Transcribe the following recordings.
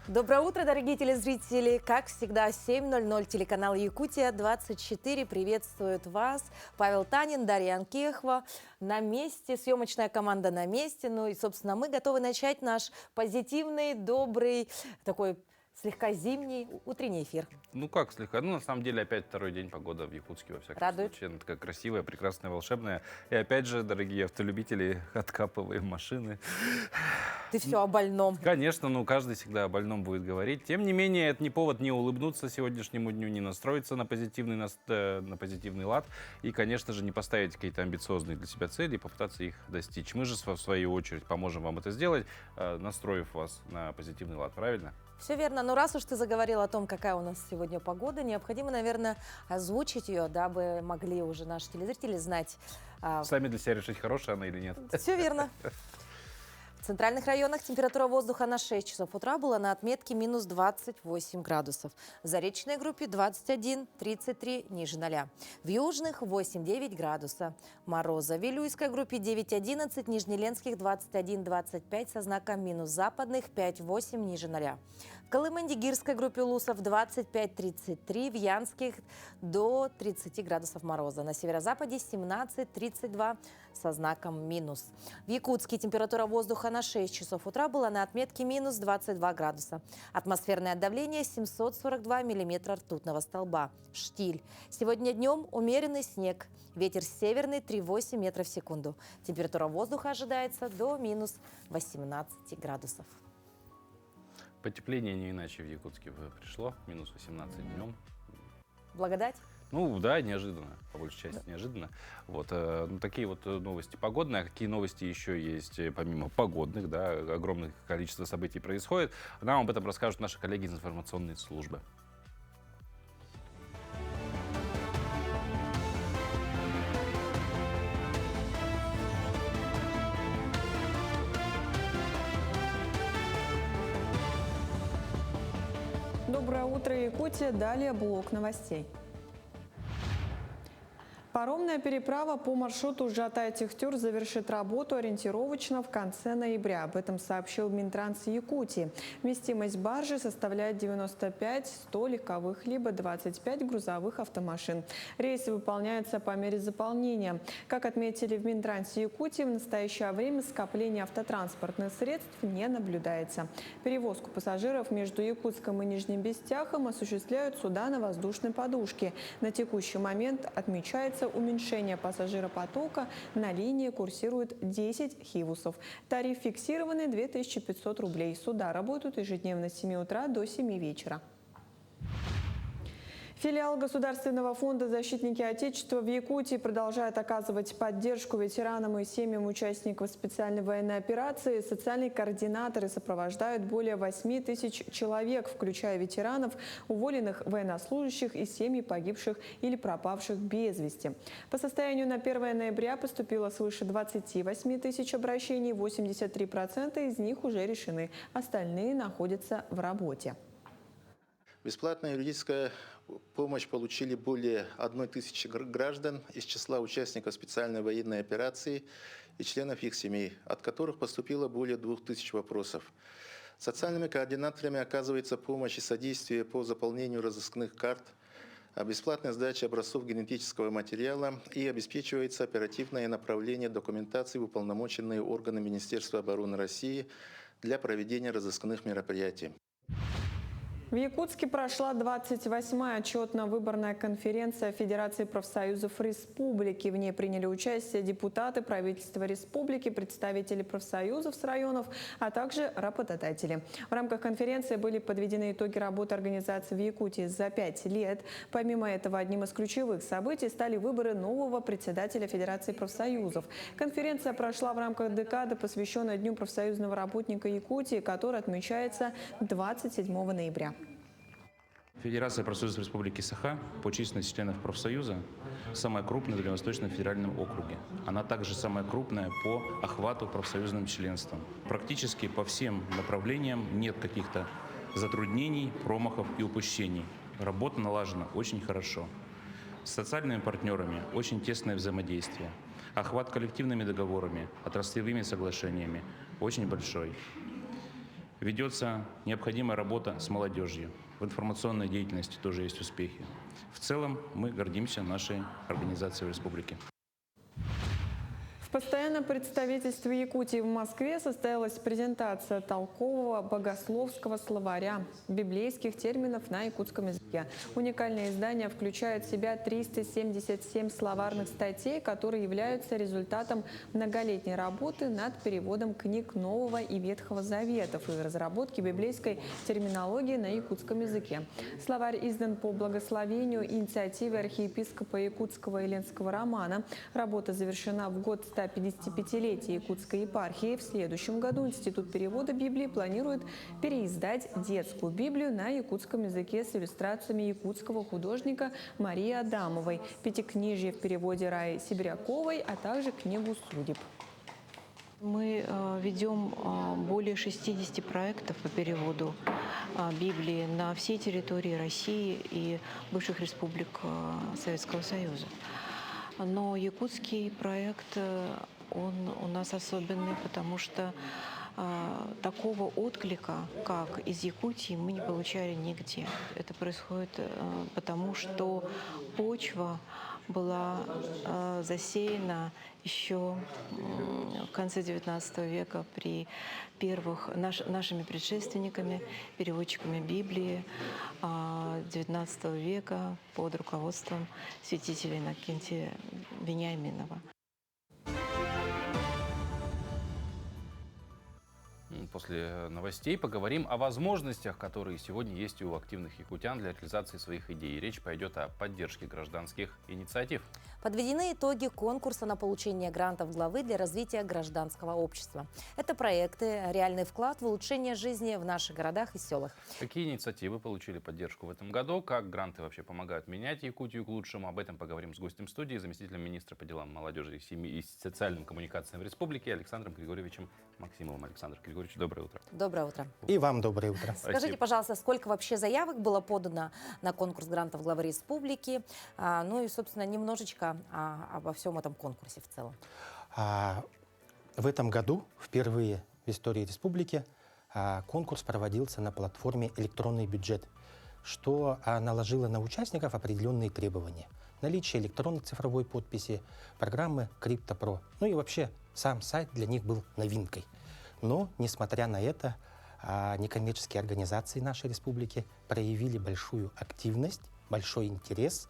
Доброе утро, дорогие телезрители! Как всегда, 7:00, телеканал Якутия-24 приветствует вас. Павел Танин, Дарья Анкехова на месте, съемочная команда на месте. Ну и, собственно, мы готовы начать наш позитивный, добрый, такой слегка зимний утренний эфир. Ну как слегка? Ну, на самом деле, опять второй день погода в Якутске, во всяком Радует. случае. Она такая красивая, прекрасная, волшебная. И опять же, дорогие автолюбители, откапываем машины. Ты все о больном. Конечно, ну каждый всегда о больном будет говорить. Тем не менее, это не повод не улыбнуться сегодняшнему дню, не настроиться на позитивный лад. И, конечно же, не поставить какие-то амбициозные для себя цели и попытаться их достичь. Мы же, в свою очередь, поможем вам это сделать, настроив вас на позитивный лад. Правильно? Все верно. Но раз уж ты заговорил о том, какая у нас сегодня погода, необходимо, наверное, озвучить ее, дабы могли уже наши телезрители знать. Сами для себя решить, хорошая она или нет. Все верно. В центральных районах температура воздуха на 6 часов утра была на отметке минус 28 градусов. В Заречной группе 21-33 ниже 0. В южных 8-9 градуса мороза. В Вилюйской группе 9-11, Нижнеленских 21-25 со знаком минус, западных 5-8 ниже 0. В Колыман-Дигирской группе Улусов 25-33, в Янских до 30 градусов мороза. На северо-западе 17-32 со знаком минус. В Якутске температура воздуха на 6 часов утра была на отметке минус 22 градуса. Атмосферное давление 742 миллиметра ртутного столба. Штиль. Сегодня днем умеренный снег. Ветер северный 3,8 метров в секунду. Температура воздуха ожидается до минус 18 градусов. Потепление не иначе в Якутске пришло. Минус 18 днем. Благодать? Ну да, неожиданно, по большей части неожиданно. Вот, такие вот новости погодные. А какие новости еще есть, помимо погодных, да, огромное количество событий происходит. Нам об этом расскажут наши коллеги из информационной службы. Доброе утро, Якутия. Далее блок новостей. Паромная переправа по маршруту Жатай-Техтюр завершит работу ориентировочно в конце ноября. Об этом сообщил Минтранс Якутии. Вместимость баржи составляет 95-100 легковых либо 25 грузовых автомашин. Рейсы выполняются по мере заполнения. Как отметили в Минтрансе Якутии, в настоящее время скопление автотранспортных средств не наблюдается. Перевозку пассажиров между Якутском и Нижним Бестяхом осуществляют суда на воздушной подушке. На текущий момент отмечается уменьшение пассажиропотока. На линии курсирует 10 хивусов. Тариф фиксированный 2500 рублей. Суда работают ежедневно с 7 утра до 7 вечера. Филиал Государственного фонда «Защитники Отечества» в Якутии продолжает оказывать поддержку ветеранам и семьям участников специальной военной операции. Социальные координаторы сопровождают более 8 тысяч человек, включая ветеранов, уволенных военнослужащих и семьи погибших или пропавших без вести. По состоянию на 1 ноября поступило свыше 28 тысяч обращений, 83% из них уже решены, остальные находятся в работе. Бесплатная юридическая помощь получили более 1000 граждан из числа участников специальной военной операции и членов их семей, от которых поступило более 2000 вопросов. Социальными координаторами оказывается помощь и содействие по заполнению разыскных карт, бесплатная сдача образцов генетического материала и обеспечивается оперативное направление документации в уполномоченные органы Министерства обороны России для проведения разыскных мероприятий. В Якутске прошла 28-я отчетно-выборная конференция Федерации профсоюзов республики. В ней приняли участие депутаты правительства республики, представители профсоюзов с районов, а также работодатели. В рамках конференции были подведены итоги работы организации в Якутии за 5 лет. Помимо этого, одним из ключевых событий стали выборы нового председателя Федерации профсоюзов. Конференция прошла в рамках декады, посвященной Дню профсоюзного работника Якутии, который отмечается 27 ноября. Федерация профсоюзов Республики Саха по численности членов профсоюза самая крупная в Дальневосточном федеральном округе. Она также самая крупная по охвату профсоюзным членством. Практически по всем направлениям нет каких-то затруднений, промахов и упущений. Работа налажена очень хорошо. С социальными партнерами очень тесное взаимодействие. Охват коллективными договорами, отраслевыми соглашениями очень большой. Ведется необходимая работа с молодежью. В информационной деятельности тоже есть успехи. В целом мы гордимся нашей организацией в республике. В постоянном представительстве Якутии в Москве состоялась презентация толкового богословского словаря библейских терминов на якутском языке. Уникальное издание включает в себя 377 словарных статей, которые являются результатом многолетней работы над переводом книг Нового и Ветхого Заветов и разработки библейской терминологии на якутском языке. Словарь издан по благословению инициативы архиепископа якутского и ленского Романа. Работа завершена в год 155-летия Якутской епархии. В следующем году Институт перевода Библии планирует переиздать детскую Библию на якутском языке с иллюстрациями якутского художника Марии Адамовой, пятикнижие в переводе Раи Сибиряковой, а также книгу судеб. Мы ведем более 60 проектов по переводу Библии на всей территории России и бывших республик Советского Союза. Но якутский проект, он у нас особенный, потому что такого отклика, как из Якутии, мы не получали нигде. Это происходит потому, что почва была засеяна еще в конце XIX века при первых нашими предшественниками, переводчиками Библии XIX века под руководством святителя Иннокентия Вениаминова. После новостей поговорим о возможностях, которые сегодня есть у активных якутян для реализации своих идей. Речь пойдет о поддержке гражданских инициатив. Подведены итоги конкурса на получение грантов главы для развития гражданского общества. Это проекты, реальный вклад в улучшение жизни в наших городах и селах. Какие инициативы получили поддержку в этом году? Как гранты вообще помогают менять Якутию к лучшему? Об этом поговорим с гостем студии, заместителем министра по делам молодежи и семьи и социальным коммуникациям в республике Александром Григорьевичем Максимовым. Александр Григорьевич, доброе утро. Доброе утро. И вам доброе утро. Скажите, пожалуйста, сколько вообще заявок было подано на конкурс грантов главы республики? Ну и, собственно, немножечко обо всем этом конкурсе в целом. В этом году впервые в истории республики конкурс проводился на платформе «Электронный бюджет», что наложило на участников определенные требования. Наличие электронной цифровой подписи, программы CryptoPro. Ну и вообще сам сайт для них был новинкой. Но, несмотря на это, некоммерческие организации нашей республики проявили большую активность, большой интерес.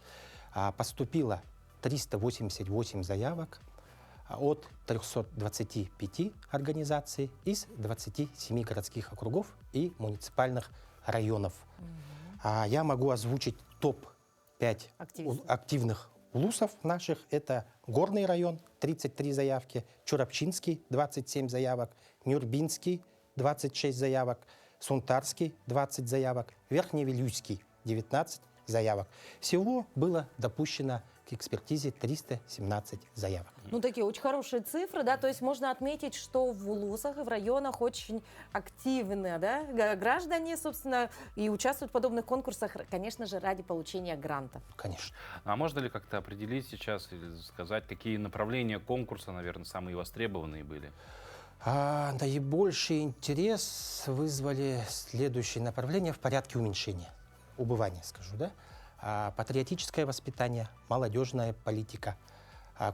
Поступило 388 заявок от 325 организаций из 27 городских округов и муниципальных районов. Я могу озвучить топ-5 активных ЛУСов наших. Это Горный район, 33 заявки, Чурапчинский, 27 заявок, Нюрбинский, 26 заявок, Сунтарский, 20 заявок, Верхневилюйский, 19 заявок. Всего было допущено к экспертизе 317 заявок. Ну, такие очень хорошие цифры, да, то есть можно отметить, что в УЛУСах и в районах очень активные, да, граждане, собственно, и участвуют в подобных конкурсах, конечно же, ради получения гранта. Конечно. А можно ли как-то определить сейчас или сказать, какие направления конкурса, наверное, самые востребованные были? Наибольший интерес вызвали следующие направления в порядке уменьшения, убывания, скажу, да? Патриотическое воспитание, молодежная политика,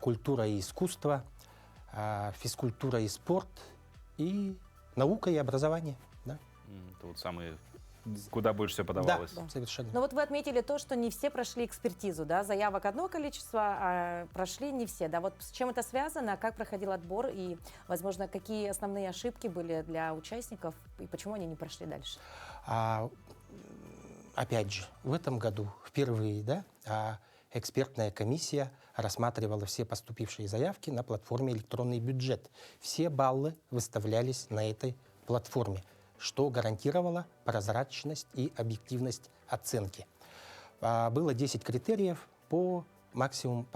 культура и искусство, физкультура и спорт, и наука и образование. Да? Это вот самые, куда больше всего подавалось. Да, совершенно. Но вот вы отметили то, что не все прошли экспертизу, да, заявок одно количество, а прошли не все, да, вот с чем это связано, как проходил отбор и, возможно, какие основные ошибки были для участников и почему они не прошли дальше? Опять же, в этом году впервые, да, экспертная комиссия рассматривала все поступившие заявки на платформе «Электронный бюджет». Все баллы выставлялись на этой платформе, что гарантировало прозрачность и объективность оценки. Было 10 критериев, по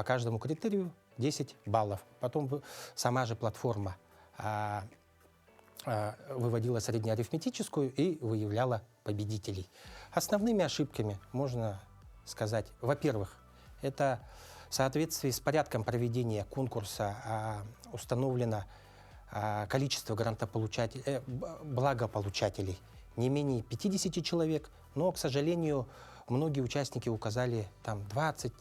каждому критерию 10 баллов. Потом сама же платформа выводила среднеарифметическую и выявляла победителей. Основными ошибками можно сказать, во-первых, это в соответствии с порядком проведения конкурса установлено количество благополучателей не менее 50 человек, но, к сожалению, многие участники указали там 20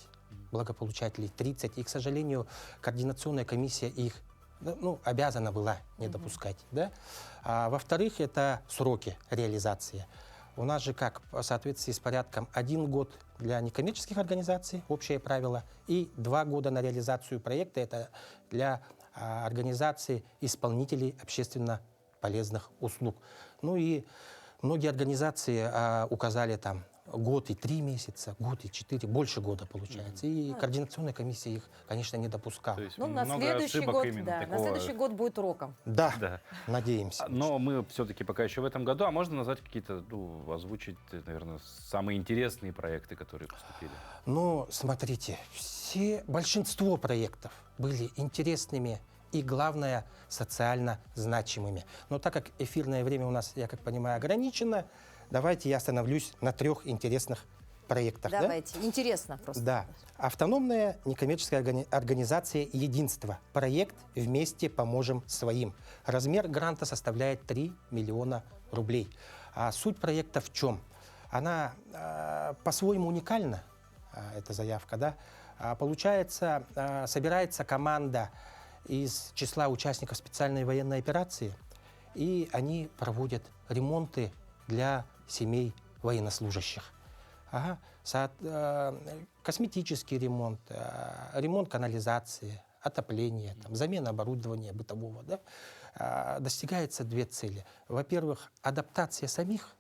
благополучателей, 30, и, к сожалению, координационная комиссия их обязана была не допускать. Да? Во-вторых, это сроки реализации. У нас же как, в соответствии с порядком, 1 год для некоммерческих организаций, общее правило, и 2 года на реализацию проекта, это для организаций исполнителей общественно полезных услуг. Ну и многие организации указали там год и 3 месяца, год и 4, больше года получается. И координационная комиссия их, конечно, не допускала. То есть Ну, на много следующий ошибок год, именно да, на такого. следующий год будет уроком. Да, Да. надеемся. Но мы все-таки пока еще в этом году, а можно назвать какие-то, озвучить, наверное, самые интересные проекты, которые поступили? Ну, смотрите, большинство проектов были интересными и, главное, социально значимыми. Но так как эфирное время у нас, я как понимаю, ограничено, давайте я остановлюсь на 3 интересных проектах. да? Давайте. Интересно просто. Да. Автономная некоммерческая организация «Единство». Проект «Вместе поможем своим». Размер гранта составляет 3 миллиона рублей. А суть проекта в чем? Она по-своему уникальна, эта заявка. Да? Получается, собирается команда из числа участников специальной военной операции, и они проводят ремонты для семей военнослужащих. Косметический ремонт, ремонт канализации, отопление, замена оборудования бытового. Да? Достигается 2 цели. Во-первых, адаптация самих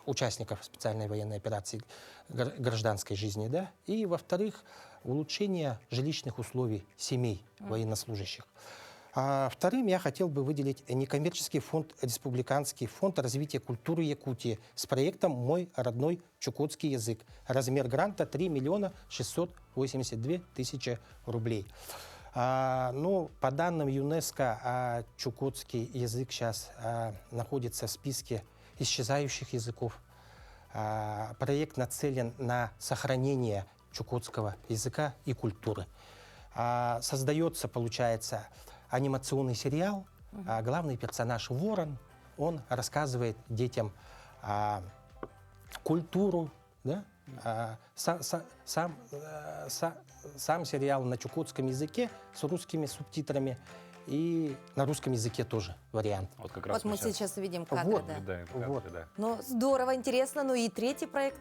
участников специальной военной операции гражданской жизни. Да? И, во-вторых, улучшение жилищных условий семей военнослужащих. Вторым я хотел бы выделить некоммерческий фонд, Республиканский фонд развития культуры Якутии с проектом «Мой родной чукотский язык». Размер гранта 3 миллиона 682 тысячи рублей. По данным ЮНЕСКО, чукотский язык сейчас находится в списке исчезающих языков. Проект нацелен на сохранение чукотского языка и культуры. Создается, получается, анимационный сериал. Главный персонаж Ворон, он рассказывает детям культуру. Да? Сам сериал на чукотском языке с русскими субтитрами. И на русском языке тоже вариант. Вот как раз Вот мы сейчас увидим кадры. Вот. Да. наблюдаем кадры, Вот. да. Ну, здорово, интересно. Ну и 3-й проект.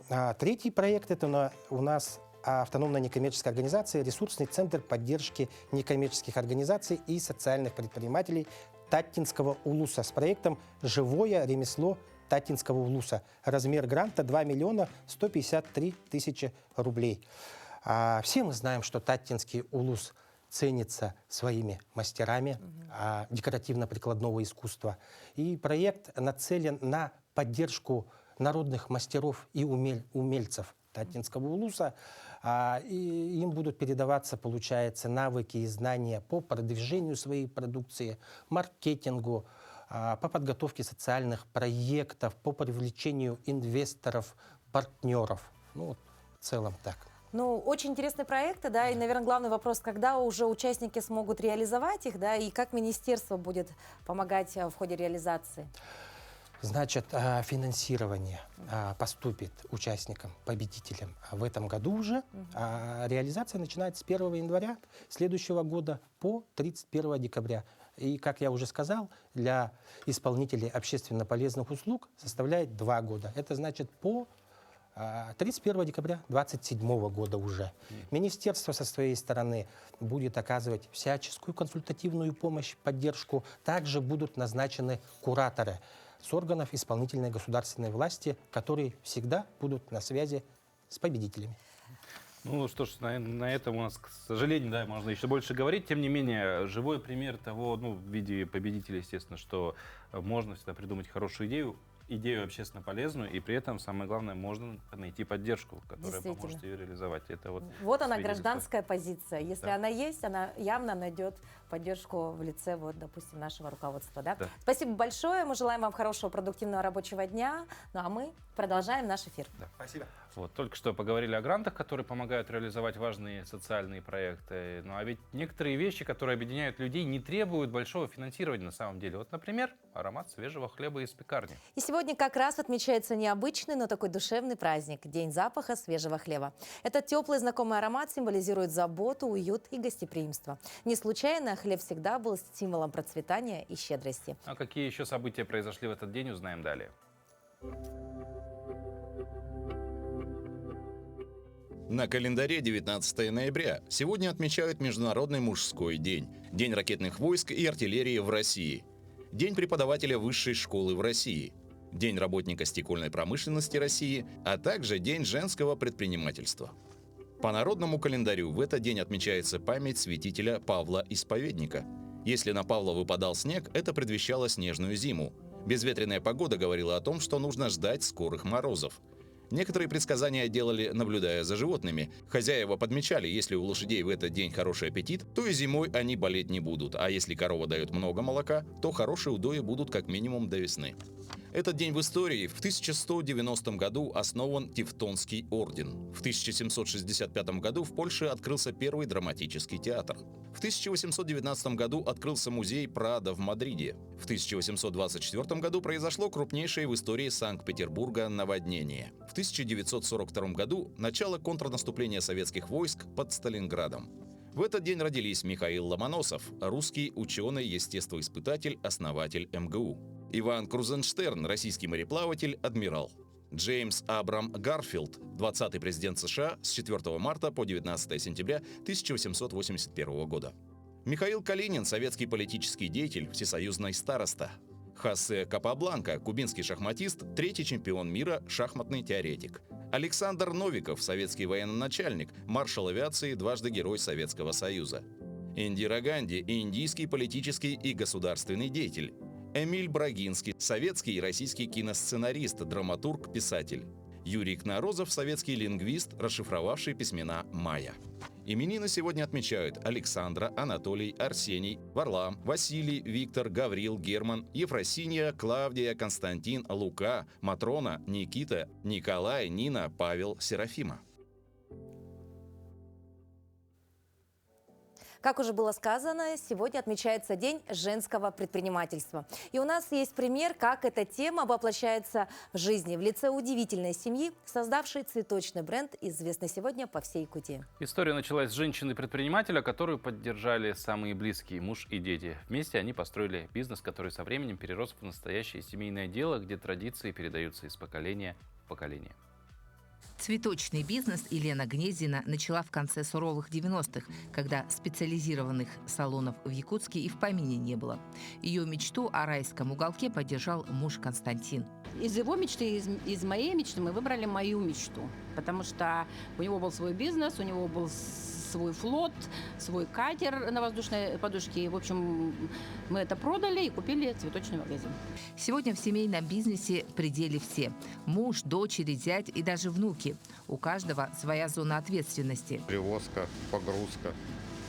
3-й проект – это у нас автономная некоммерческая организация, ресурсный центр поддержки некоммерческих организаций и социальных предпринимателей Таттинского улуса с проектом «Живое ремесло Таттинского улуса». Размер гранта 2 миллиона 153 тысячи рублей. Все мы знаем, что Таттинский улус ценится своими мастерами декоративно-прикладного искусства. И проект нацелен на поддержку народных мастеров и умельцев Таттинского улуса. И им будут передаваться, получается, навыки и знания по продвижению своей продукции, маркетингу, по подготовке социальных проектов, по привлечению инвесторов, партнеров. В целом так. Ну, очень интересные проекты, да, и, наверное, главный вопрос, когда уже участники смогут реализовать их, да, и как министерство будет помогать в ходе реализации? Значит, финансирование поступит участникам, победителям в этом году уже. Реализация начинается с 1 января следующего года по 31 декабря. И, как я уже сказал, для исполнителей общественно полезных услуг составляет 2 года. Это значит по 31 декабря 2027 года уже. Министерство со своей стороны будет оказывать всяческую консультативную помощь, поддержку. Также будут назначены кураторы с органов исполнительной государственной власти, которые всегда будут на связи с победителями. Ну что ж, на этом у нас, к сожалению, да, можно еще больше говорить. Тем не менее, живой пример того, в виде победителя, естественно, что можно всегда придумать хорошую идею, идею общественно полезную, и при этом, самое главное, можно найти поддержку, которая поможет ее реализовать. Это Вот она, свидетельство. гражданская позиция. Если Да. она есть, она явно найдет поддержку в лице, вот, допустим, нашего руководства. Да? Да. Спасибо большое. Мы желаем вам хорошего, продуктивного рабочего дня. Ну а мы продолжаем наш эфир. Спасибо. Вот, только что поговорили о грантах, которые помогают реализовать важные социальные проекты. Ну а ведь некоторые вещи, которые объединяют людей, не требуют большого финансирования на самом деле. Вот, например, аромат свежего хлеба из пекарни. И сегодня как раз отмечается необычный, но такой душевный праздник – День запаха свежего хлеба. Этот теплый знакомый аромат символизирует заботу, уют и гостеприимство. Не случайно хлеб всегда был символом процветания и щедрости. А какие еще события произошли в этот день, узнаем далее. На календаре 19 ноября. Сегодня отмечают Международный мужской день, День ракетных войск и артиллерии в России, День преподавателя высшей школы в России, День работника стекольной промышленности России, а также День женского предпринимательства. По народному календарю в этот день отмечается память святителя Павла Исповедника. Если на Павла выпадал снег, это предвещало снежную зиму. Безветренная погода говорила о том, что нужно ждать скорых морозов. Некоторые предсказания делали, наблюдая за животными. Хозяева подмечали, если у лошадей в этот день хороший аппетит, то и зимой они болеть не будут, а если корова дает много молока, то хорошие удои будут как минимум до весны. Этот день в истории. В 1190 году основан Тевтонский орден. В 1765 году в Польше открылся первый драматический театр. В 1819 году открылся музей Прадо в Мадриде. В 1824 году произошло крупнейшее в истории Санкт-Петербурга наводнение. В 1942 году начало контрнаступления советских войск под Сталинградом. В этот день родились Михаил Ломоносов, русский ученый, естествоиспытатель, основатель МГУ. Иван Крузенштерн, российский мореплаватель, адмирал. Джеймс Абрам Гарфилд, 20-й президент США с 4 марта по 19 сентября 1881 года. Михаил Калинин, советский политический деятель, всесоюзный староста. Хосе Капабланка, кубинский шахматист, третий чемпион мира, шахматный теоретик. Александр Новиков, советский военачальник, маршал авиации, дважды Герой Советского Союза. Индира Ганди, индийский политический и государственный деятель. Эмиль Брагинский, советский и российский киносценарист, драматург, писатель. Юрий Кнорозов, советский лингвист, расшифровавший письмена майя. Именины сегодня отмечают Александра, Анатолий, Арсений, Варлам, Василий, Виктор, Гаврил, Герман, Ефросинья, Клавдия, Константин, Лука, Матрона, Никита, Николай, Нина, Павел, Серафима. Как уже было сказано, сегодня отмечается День женского предпринимательства. И у нас есть пример, как эта тема воплощается в жизни в лице удивительной семьи, создавшей цветочный бренд, известный сегодня по всей Якутии. История началась с женщины-предпринимателя, которую поддержали самые близкие – муж и дети. Вместе они построили бизнес, который со временем перерос в настоящее семейное дело, где традиции передаются из поколения в поколение. Цветочный бизнес Елена Гнезина начала в конце суровых 90-х, когда специализированных салонов в Якутске и в помине не было. Ее мечту о райском уголке поддержал муж Константин. Из его мечты, из моей мечты мы выбрали мою мечту, потому что у него был свой бизнес, у него был свой флот, свой катер на воздушной подушке. В общем, мы это продали и купили цветочный магазин. Сегодня в семейном бизнесе в пределе все. Муж, дочери, зять и даже внуки. У каждого своя зона ответственности. Перевозка, погрузка,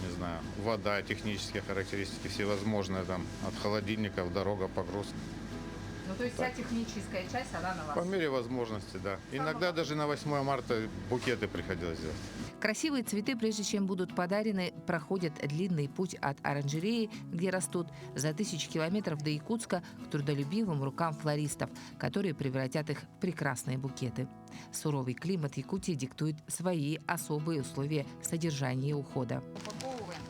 не знаю, вода, технические характеристики, всевозможные там, от холодильников, дорога, погрузка. Ну, то есть вся техническая часть, она на вас? По мере возможности, да. Иногда даже на 8 марта букеты приходилось делать. Красивые цветы, прежде чем будут подарены, проходят длинный путь от оранжереи, где растут, за 1000 километров до Якутска к трудолюбивым рукам флористов, которые превратят их в прекрасные букеты. Суровый климат Якутии диктует свои особые условия содержания и ухода. Упаковываем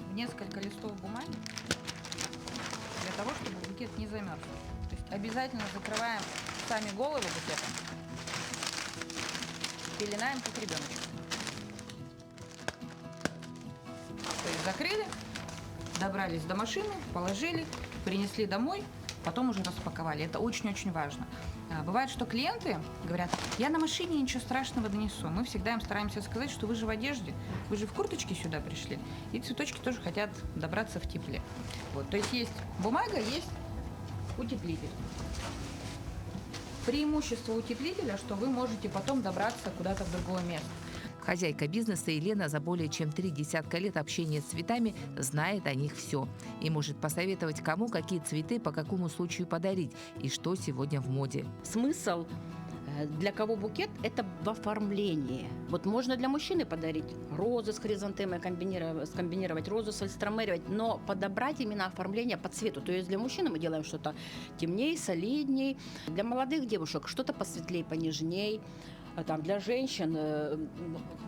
в несколько листов бумаги для того, чтобы букет не замерз. То есть обязательно закрываем сами головы букета. Пеленаем как ребеночек. То есть закрыли, добрались до машины, положили, принесли домой, потом уже распаковали. Это очень-очень важно. Бывает, что клиенты говорят: я на машине, ничего страшного донесу. Мы всегда им стараемся сказать, что вы же в одежде, вы же в курточке сюда пришли, и цветочки тоже хотят добраться в тепле. Вот, то есть есть бумага, есть утеплитель. Преимущество утеплителя, что вы можете потом добраться куда-то в другое место. Хозяйка бизнеса Елена за более чем 3 десятка лет общения с цветами знает о них все и может посоветовать, кому какие цветы по какому случаю подарить и что сегодня в моде. Смысл для кого букет – это в оформлении. Вот можно для мужчины подарить розы с хризантемой, скомбинировать розу с альстромерией, но подобрать именно оформление по цвету. То есть для мужчины мы делаем что-то темнее, солидней, для молодых девушек что-то посветлее, понежней. Там для женщин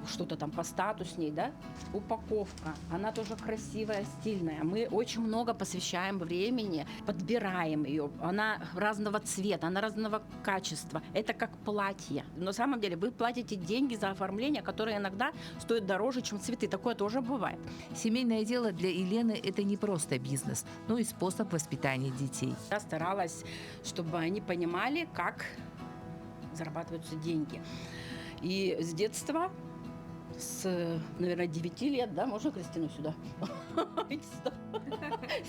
что-то там постатусней, да? Упаковка, она тоже красивая, стильная. Мы очень много посвящаем времени, подбираем ее. Она разного цвета, она разного качества. Это как платье. Но на самом деле вы платите деньги за оформление, которое иногда стоит дороже, чем цветы. Такое тоже бывает. Семейное дело для Елены – это не просто бизнес, но и способ воспитания детей. Я старалась, чтобы они понимали, как зарабатываются деньги. И с детства, с, наверное, 9 лет, да, можно Кристину сюда?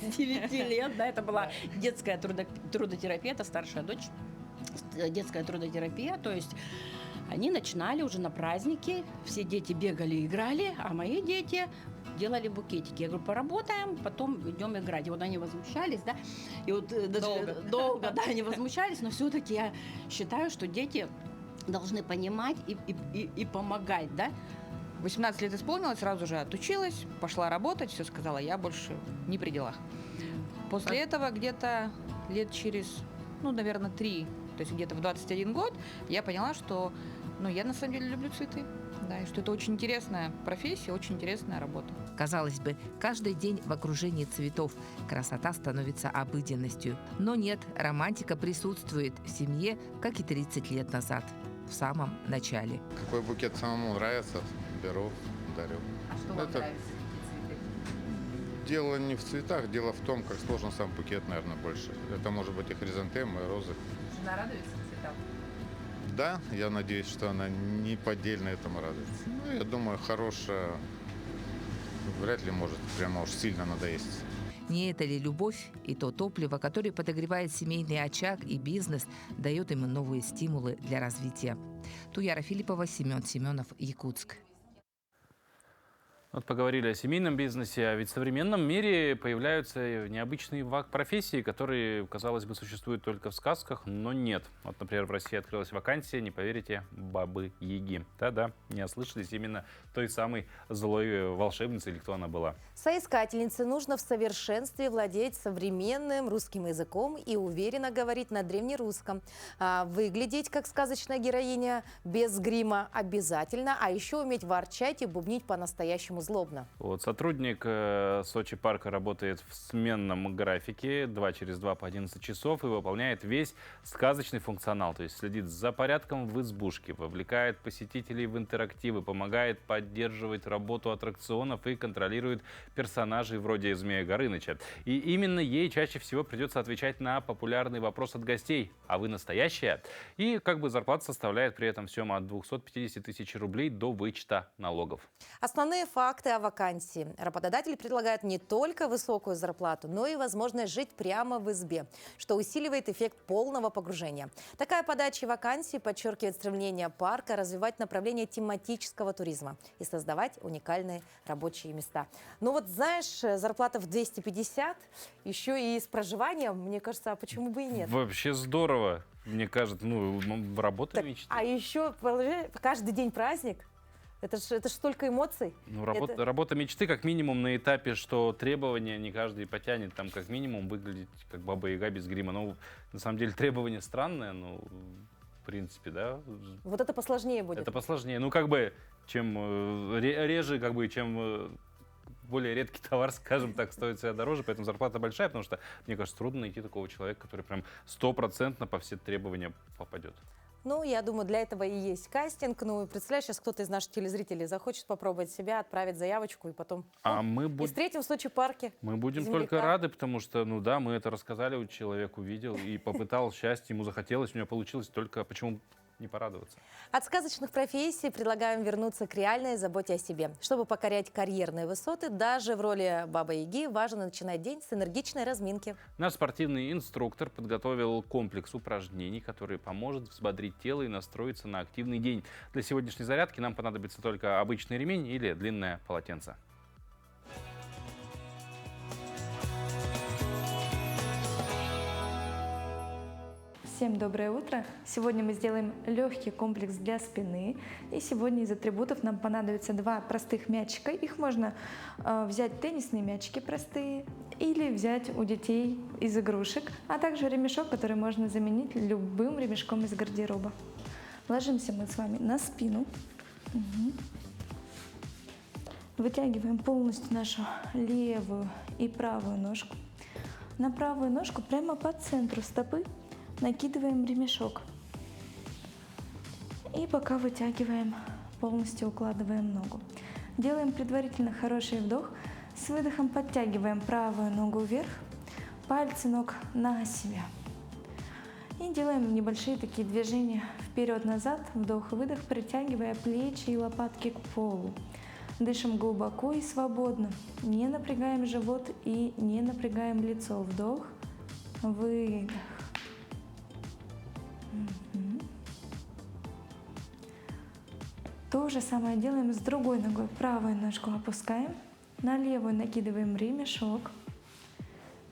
С 9 лет, да, это была детская трудотерапия, это старшая дочь, детская трудотерапия, то есть они начинали уже на праздники, все дети бегали, играли, а мои дети делали букетики. Я говорю, поработаем, потом идем играть. И вот они возмущались, да, и вот даже долго, да, они возмущались, но все-таки я считаю, что дети должны понимать и помогать, да. 18 лет исполнилось, сразу же отучилась, пошла работать, все сказала, я больше не при делах. После этого где-то лет через, ну, наверное, 3, то есть где-то в 21 год, я поняла, что, ну, я на самом деле люблю цветы. Да, и что это очень интересная профессия, очень интересная работа. Казалось бы, каждый день в окружении цветов красота становится обыденностью. Но нет, романтика присутствует в семье, как и 30 лет назад, в самом начале. Какой букет самому нравится, беру, дарю. А что вам нравится? Дело не в цветах, дело в том, как сложен сам букет, наверное, больше. Это может быть и хризантемы, и розы. Жена радуется цветам? Да, я надеюсь, что она не поддельно этому радуется. Ну, я думаю, хорошая вряд ли может прямо уж сильно надоесть. Не это ли любовь и то топливо, которое подогревает семейный очаг и бизнес, дает им новые стимулы для развития? Туяра Филиппова, Семен Семенов, Якутск. Вот поговорили о семейном бизнесе, а ведь в современном мире появляются необычные профессии, которые, казалось бы, существуют только в сказках, но нет. Вот, например, в России открылась вакансия, не поверите, бабы-яги. Да-да, не ослышались, именно той самой злой волшебницы, или кто она была. Соискательнице нужно в совершенстве владеть современным русским языком и уверенно говорить на древнерусском. Выглядеть как сказочная героиня без грима обязательно, а еще уметь ворчать и бубнить по-настоящему злобно. Вот, сотрудник Сочи парка работает в сменном графике 2 через 2 по 11 часов и выполняет весь сказочный функционал. То есть следит за порядком в избушке, вовлекает посетителей в интерактивы, помогает поддерживать работу аттракционов и контролирует персонажей вроде Змея Горыныча. И именно ей чаще всего придется отвечать на популярный вопрос от гостей: а вы настоящая? И как бы зарплата составляет при этом всем от 250 тысяч рублей до вычета налогов. Основные факты о вакансии. Работодатель предлагает не только высокую зарплату, но и возможность жить прямо в избе, что усиливает эффект полного погружения. Такая подача вакансий подчеркивает стремление парка развивать направление тематического туризма и создавать уникальные рабочие места. Ну вот, знаешь, зарплата в 250, еще и с проживанием, мне кажется, а почему бы и нет? Вообще здорово. Мне кажется, работа Так, мечты. а еще каждый день праздник. Это ж столько эмоций. Ну, работа мечты, как минимум, на этапе, что требования не каждый потянет, там, как минимум, выглядеть как Баба-Яга без грима. Ну, на самом деле, требование странное, но, в принципе, да. Вот это посложнее будет. Это посложнее. Ну, как бы, чем реже, как бы, чем более редкий товар, скажем так, стоит себя дороже, поэтому зарплата большая, потому что, мне кажется, трудно найти такого человека, который прям 100% по все требования попадет. Ну, я думаю, для этого и есть кастинг. Ну, представляешь, сейчас кто-то из наших телезрителей захочет попробовать себя, отправить заявочку и потом... И встретим в Сочи парке. Мы будем земляка. только рады, потому что, ну да, мы это рассказали, человек увидел и попытал счастье, ему захотелось, у него получилось, только почему не порадоваться. От сказочных профессий предлагаем вернуться к реальной заботе о себе. Чтобы покорять карьерные высоты, даже в роли Бабы-Яги важно начинать день с энергичной разминки. Наш спортивный инструктор подготовил комплекс упражнений, который поможет взбодрить тело и настроиться на активный день. Для сегодняшней зарядки нам понадобится только обычный ремень или длинное полотенце. Всем доброе утро! Сегодня мы сделаем легкий комплекс для спины. И сегодня из атрибутов нам понадобится два простых мячика. Их можно взять теннисные мячики простые или взять у детей из игрушек, а также ремешок, который можно заменить любым ремешком из гардероба. Ложимся мы с вами на спину. Вытягиваем полностью нашу левую и правую ножку. На правую ножку прямо по центру стопы накидываем ремешок. И пока вытягиваем, полностью укладываем ногу. Делаем предварительно хороший вдох. С выдохом подтягиваем правую ногу вверх, пальцы ног на себя. И делаем небольшие такие движения вперед-назад, вдох-выдох, притягивая плечи и лопатки к полу. Дышим глубоко и свободно. Не напрягаем живот и не напрягаем лицо. Вдох, выдох. То же самое делаем с другой ногой. Правую ножку опускаем, на левую накидываем ремешок,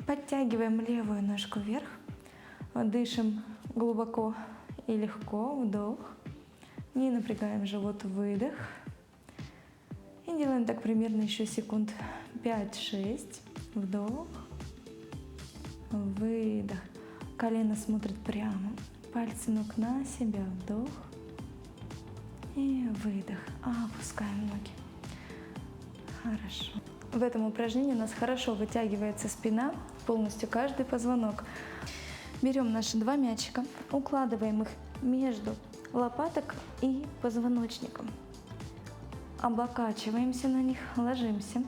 подтягиваем левую ножку вверх, дышим глубоко и легко, вдох, не напрягаем живот, выдох. И делаем так примерно еще секунд 5-6, вдох, выдох. Колено смотрит прямо, пальцы ног на себя, вдох. И выдох. Опускаем ноги. Хорошо. В этом упражнении у нас хорошо вытягивается спина, полностью каждый позвонок. Берем наши два мячика, укладываем их между лопаток и позвоночником. Облокачиваемся на них, ложимся,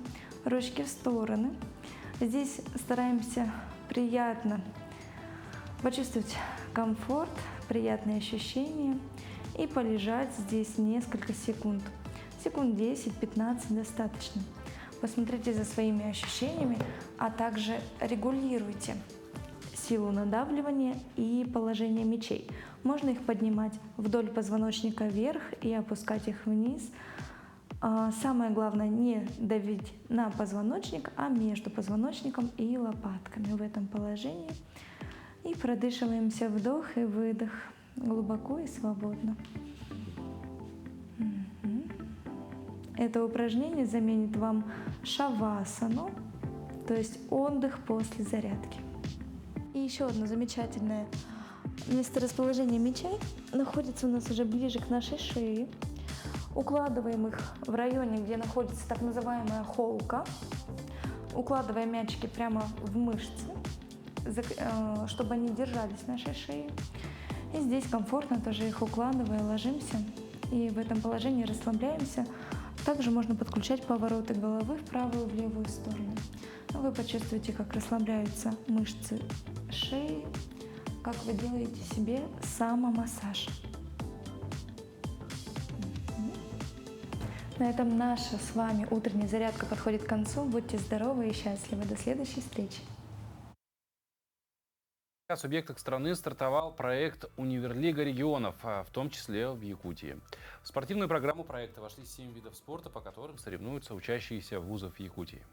ручки в стороны. Здесь стараемся приятно почувствовать комфорт, приятные ощущения. И полежать здесь несколько секунд. Секунд 10-15 достаточно. Посмотрите за своими ощущениями, а также регулируйте силу надавливания и положение мячей. Можно их поднимать вдоль позвоночника вверх и опускать их вниз. Самое главное не давить на позвоночник, а между позвоночником и лопатками в этом положении. И продышиваемся вдох и выдох. Глубоко и свободно. Это упражнение заменит вам шавасану, то есть отдых после зарядки. И еще одно замечательное месторасположение мячей находится у нас уже ближе к нашей шее. Укладываем их в районе, где находится так называемая холка. Укладываем мячики прямо в мышцы, чтобы они держались в нашей шее. И здесь комфортно тоже их укладывая, ложимся. И в этом положении расслабляемся. Также можно подключать повороты головы в правую и в левую сторону. Вы почувствуете, как расслабляются мышцы шеи, как вы делаете себе самомассаж. На этом наша с вами утренняя зарядка подходит к концу. Будьте здоровы и счастливы. До следующей встречи. В субъектах страны стартовал проект «Универлига регионов», в том числе в Якутии. В спортивную программу проекта вошли 7 видов спорта, по которым соревнуются учащиеся вузов Якутии.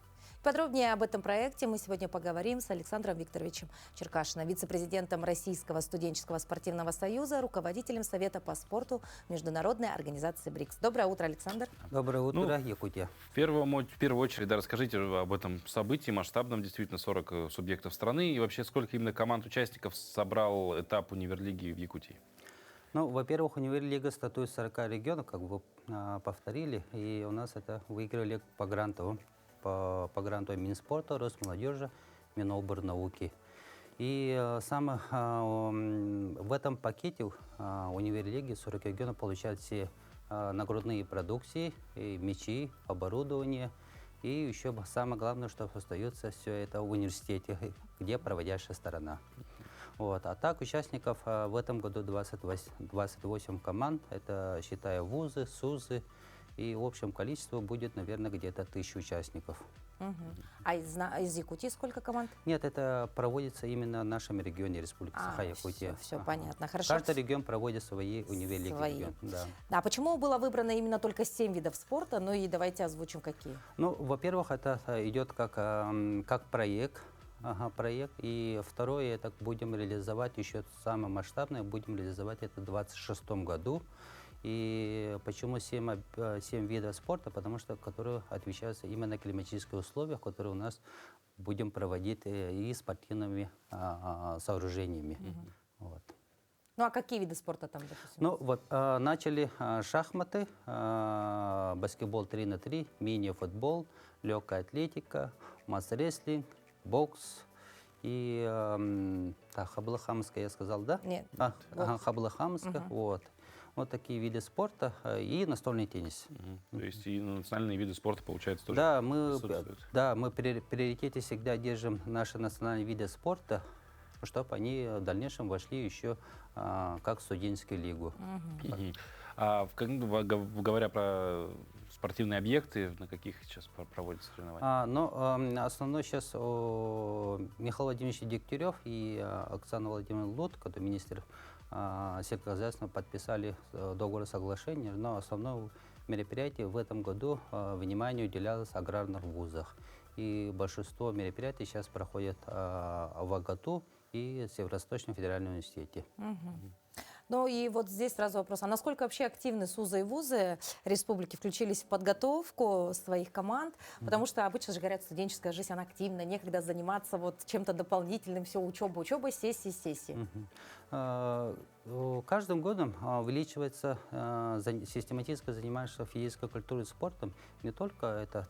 Подробнее об этом проекте мы сегодня поговорим с Александром Викторовичем Черкашиным, вице-президентом Российского студенческого спортивного союза, руководителем Совета по спорту Международной организации БРИКС. Доброе утро, Александр. Доброе утро, Якутия. В первую очередь, расскажите об этом событии, масштабном, действительно, 40 субъектов страны. И вообще, сколько именно команд-участников собрал этап Универлиги в Якутии? Ну, во-первых, Универлига стартует 40 регионов, как вы повторили, и у нас это выиграли по грантовым Минспорта, Росмолодежи, Миноборнауки. И в этом пакете Универлиги 40 регионов получают все нагрудные продукции, и мячи, оборудование. И еще самое главное, что остается все это в университете, где проводящая сторона. Вот. А так участников в этом году 28 команд. Это, считая, вузы, СУЗы. И в общем количество будет, наверное, где-то 1000 участников. А из Якутии сколько команд? Нет, это проводится именно в нашем регионе Республики Саха-Якутия. Все понятно, хорошо. Каждый регион проводит свои универлиги. Свои. Да. А почему было выбрано именно только 7 видов спорта? Ну и давайте озвучим, какие. Ну, во-первых, это идет как проект. Проект. И второе, это будем реализовать еще самое масштабное, будем реализовать это в 2026 году. И почему 7 видов спорта? Потому что которые отвечаются именно климатические условия, которые у нас будем проводить и спортивными сооружениями. Вот. Ну а какие виды спорта там, допустим? Ну вот начали шахматы, баскетбол 3х3, мини-футбол, легкая атлетика, масс-рестлинг, бокс и хаблахамская, я сказал, да? Нет. Хаблахамская, вот. Вот такие виды спорта и настольный теннис. То есть и национальные виды спорта, получается, тоже присутствуют? Да, мы в приоритете всегда держим наши национальные виды спорта, чтобы они в дальнейшем вошли еще как в студенческую лигу. Говоря про спортивные объекты, на каких сейчас проводятся соревнования? Основной сейчас Михаил Владимирович Дегтярев и Оксана Владимировна Лут, который министр сельскохозяйства, подписали договор соглашения, но основное мероприятие в этом году внимание уделялось аграрных вузах. И большинство мероприятий сейчас проходят в Агату и Северо-Восточном федеральном университете. Ну и вот здесь сразу вопрос. А насколько вообще активны СУЗы и вузы республики включились в подготовку своих команд? Потому что обычно же говорят, студенческая жизнь, она активна, некогда заниматься вот чем-то дополнительным, все учеба, сессии. Каждым годом увеличивается систематическое занимаешься физической культурой и спортом. Не только это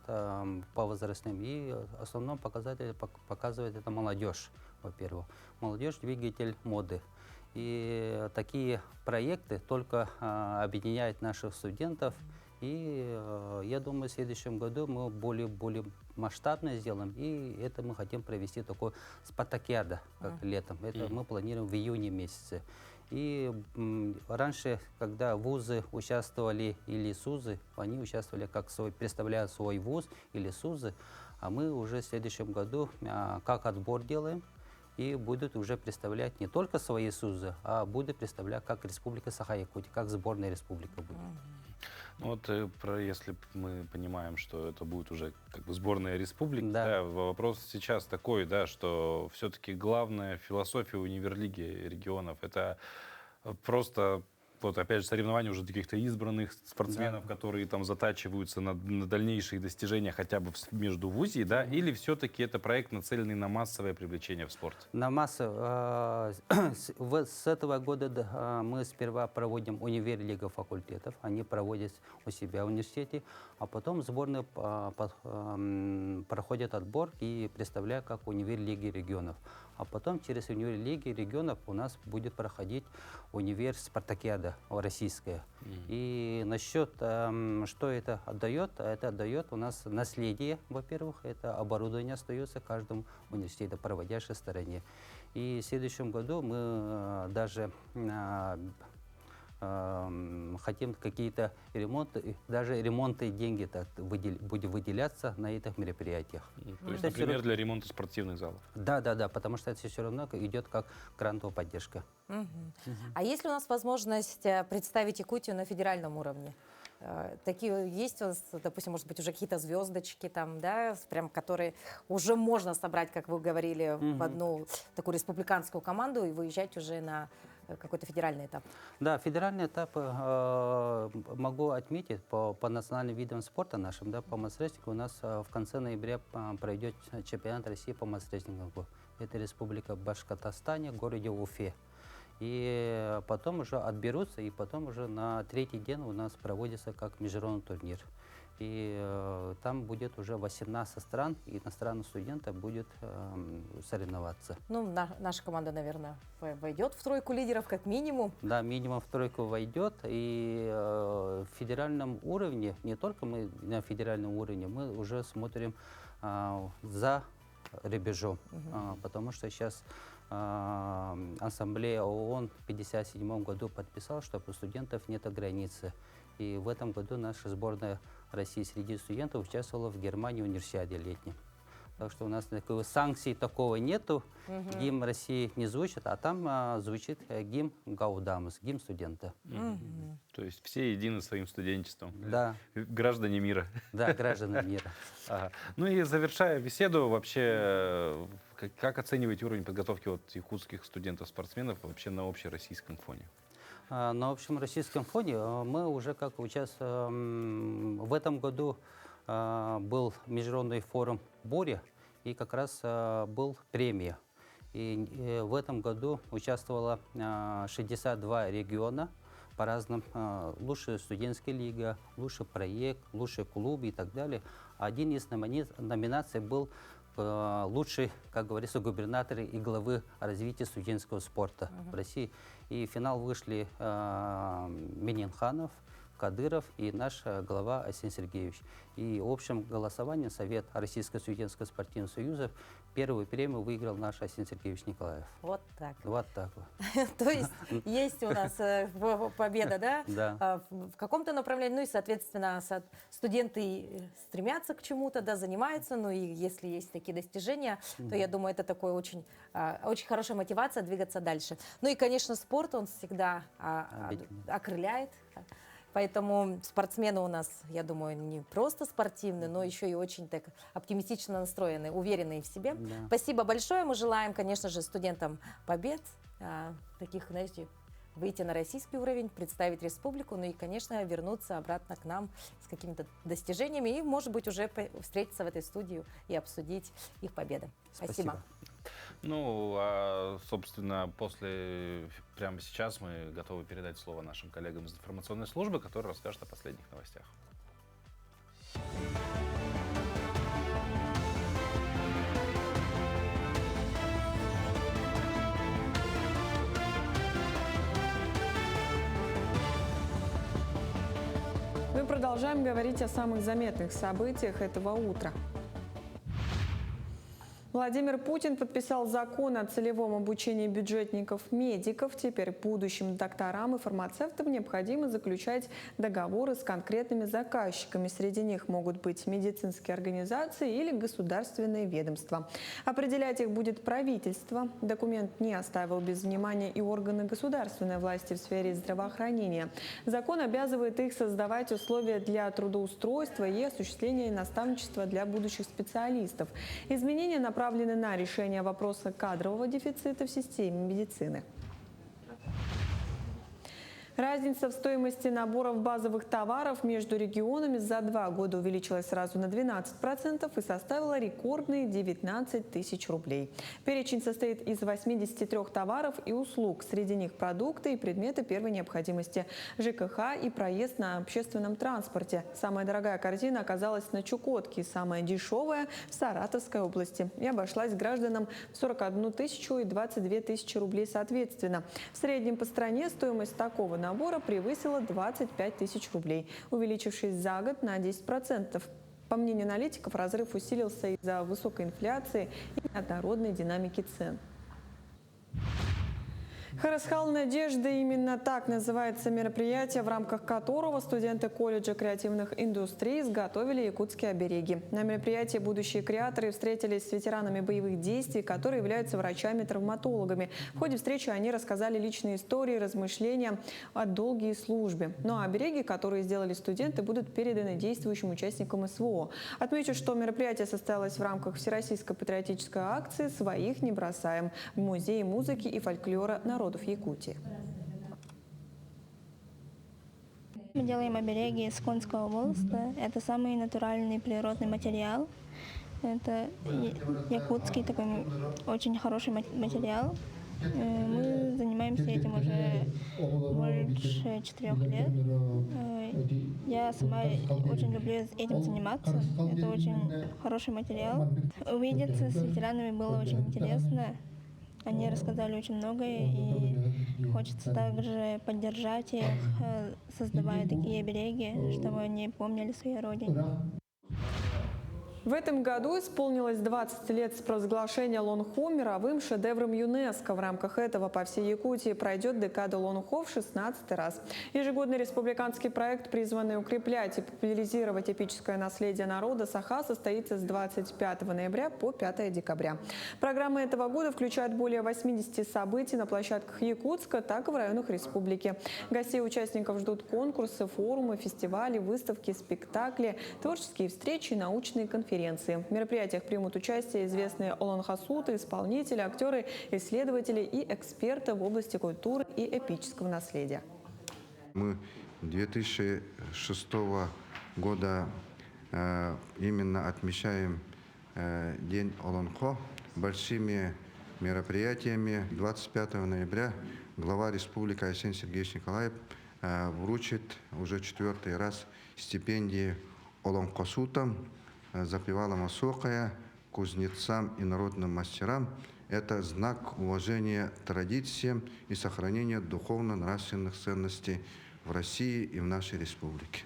по возрастным, и основном показатель показывает это молодежь, во-первых. Молодежь – двигатель моды. И такие проекты только объединяют наших студентов. И я думаю, в следующем году мы более масштабно сделаем. И это мы хотим провести такой спартакиада, как летом. Это мы планируем в июне месяце. И раньше, когда вузы участвовали или СУЗы, они участвовали представляя свой вуз или СУЗы. А мы уже в следующем году как отбор делаем. И будут уже представлять не только свои СУЗы, а будут представлять как Республика Саха-Якутия, как сборная республика будет. Ну вот если мы понимаем, что это будет уже как бы сборная республика, да, вопрос сейчас такой, да, что все-таки главная философия универлиги регионов — это просто вот опять же соревнования уже каких-то избранных спортсменов, которые там затачиваются на дальнейшие достижения хотя бы между вузей, да, или все-таки это проект, нацеленный на массовое привлечение в спорт? На массовое. С этого года мы сперва проводим универлига факультетов, они проводят у себя в университете, а потом сборные проходят отбор и представляют как универлиги регионов. А потом через универлиги регионов у нас будет проходить универ-спартакиада российская. И насчет, что это отдает у нас наследие, во-первых, это оборудование остается каждому университету, проводящей стороне. И в следующем году мы даже хотим какие-то ремонты, даже ремонтные деньги будут выделяться на этих мероприятиях. То есть, например, для ремонта спортивных залов? Да, потому что это все равно идет как грантовая поддержка. А есть ли у нас возможность представить Якутию на федеральном уровне? Такие есть у нас, допустим, может быть, уже какие-то звездочки там, да, прям, которые уже можно собрать, как вы говорили, в одну такую республиканскую команду и выезжать уже на какой-то федеральный этап? Да, федеральный этап могу отметить по национальным видам спорта нашим, да, по масс-рестлингу. У нас в конце ноября пройдет чемпионат России по масс-рестлингу. Это Республика Башкортостане, в городе Уфе. И потом уже отберутся, и потом уже на третий день у нас проводится как международный турнир. И там будет уже 18 стран, и иностранных студентов будет соревноваться. Ну, наша команда, наверное, войдет в тройку лидеров как минимум. Да, минимум в тройку войдет. И в федеральном уровне, не только мы на федеральном уровне, мы уже смотрим за рубежом, потому что сейчас Ассамблея ООН в 1957 году подписала, что у студентов нет границы. И в этом году наша сборная России среди студентов участвовала в Германии в универсиаде летнем. Так что у нас такой санкций такого нету. Гимн России не звучит, а там звучит гимн Гаудамус, гимн студента. То есть все едины своим студенчеством. Да. Граждане мира. Да, граждане мира. Ага. Ну и завершая беседу, вообще, как оцениваете уровень подготовки вот якутских студентов-спортсменов вообще на общероссийском фоне? На общем российском фоне мы уже как участвуем. В этом году был международный форум Боря, и как раз был премия. И в этом году участвовало 62 региона по разным. Лучшая студенческая лига, лучший проект, лучший клуб и так далее. Один из номинаций был лучший, как говорится, губернатор и главы развития студенческого спорта в России. И в финал вышли Миненханов, Кадыров и наш глава Арсений Сергеевич. И в общем голосовании Совет Российского студенческого спортивного союза первую премию выиграл наш Арсений Сергеевич Николаев. Вот так. Вот так вот. То есть есть у нас победа, да? Да. В каком-то направлении, ну и, соответственно, студенты стремятся к чему-то, да, занимаются, ну и если есть такие достижения, то я думаю, это такой очень хорошая мотивация двигаться дальше. Ну и, конечно, спорт, он всегда окрыляет. Поэтому спортсмены у нас, я думаю, не просто спортивные, но еще и очень так оптимистично настроенные, уверенные в себе. Да. Спасибо большое. Мы желаем, конечно же, студентам побед, таких, знаете, выйти на российский уровень, представить республику, ну и, конечно, вернуться обратно к нам с какими-то достижениями и, может быть, уже встретиться в этой студии и обсудить их победы. Спасибо. Ну, собственно, прямо сейчас мы готовы передать слово нашим коллегам из информационной службы, которые расскажут о последних новостях. Мы продолжаем говорить о самых заметных событиях этого утра. Владимир Путин подписал закон о целевом обучении бюджетников-медиков. Теперь будущим докторам и фармацевтам необходимо заключать договоры с конкретными заказчиками. Среди них могут быть медицинские организации или государственные ведомства. Определять их будет правительство. Документ не оставил без внимания и органы государственной власти в сфере здравоохранения. Закон обязывает их создавать условия для трудоустройства и осуществления наставничества для будущих специалистов. Изменения направлены на решение вопроса кадрового дефицита в системе медицины. Разница в стоимости наборов базовых товаров между регионами за 2 года увеличилась сразу на 12% и составила рекордные 19 тысяч рублей. Перечень состоит из 83 товаров и услуг. Среди них продукты и предметы первой необходимости, ЖКХ и проезд на общественном транспорте. Самая дорогая корзина оказалась на Чукотке, самая дешевая – в Саратовской области. И обошлась гражданам в 41 тысячу и 22 тысячи рублей соответственно. В среднем по стране стоимость такого набора превысила 25 тысяч рублей, увеличившись за год на 10%. По мнению аналитиков, разрыв усилился из-за высокой инфляции и неоднородной динамики цен. Харасхал Надежды – именно так называется мероприятие, в рамках которого студенты колледжа креативных индустрий изготовили якутские обереги. На мероприятии будущие креаторы встретились с ветеранами боевых действий, которые являются врачами-травматологами. В ходе встречи они рассказали личные истории, размышления о долгой службе. Ну а обереги, которые сделали студенты, будут переданы действующим участникам СВО. Отмечу, что мероприятие состоялось в рамках Всероссийской патриотической акции «Своих не бросаем» в Музее музыки и фольклора народов Якутии. Мы делаем обереги из конского волоса. Это самый натуральный природный материал. Это якутский такой очень хороший материал. Мы занимаемся этим уже больше 4 лет. Я сама очень люблю этим заниматься. Это очень хороший материал. Увидеться с ветеранами было очень интересно. Они рассказали очень многое, и хочется также поддержать их, создавая такие обереги, чтобы они помнили о своей родине. В этом году исполнилось 20 лет с провозглашения Лонхо мировым шедевром ЮНЕСКО. В рамках этого по всей Якутии пройдет декада Лонхо в 16-й раз. Ежегодный республиканский проект, призванный укреплять и популяризировать эпическое наследие народа Саха, состоится с 25 ноября по 5 декабря. Программа этого года включает более 80 событий на площадках Якутска, так и в районах республики. Гостей и участников ждут конкурсы, форумы, фестивали, выставки, спектакли, творческие встречи и научные конференции. В мероприятиях примут участие известные олонхасуты, исполнители, актеры, исследователи и эксперты в области культуры и эпического наследия. Мы 2006 года именно отмечаем День Олонхо большими мероприятиями. 25 ноября глава республики Айсен Сергеевич Николаев вручит уже 4-й раз стипендии олонхосутам, запевалам высокая, кузнецам и народным мастерам. Это знак уважения традициям и сохранения духовно-нравственных ценностей в России и в нашей республике.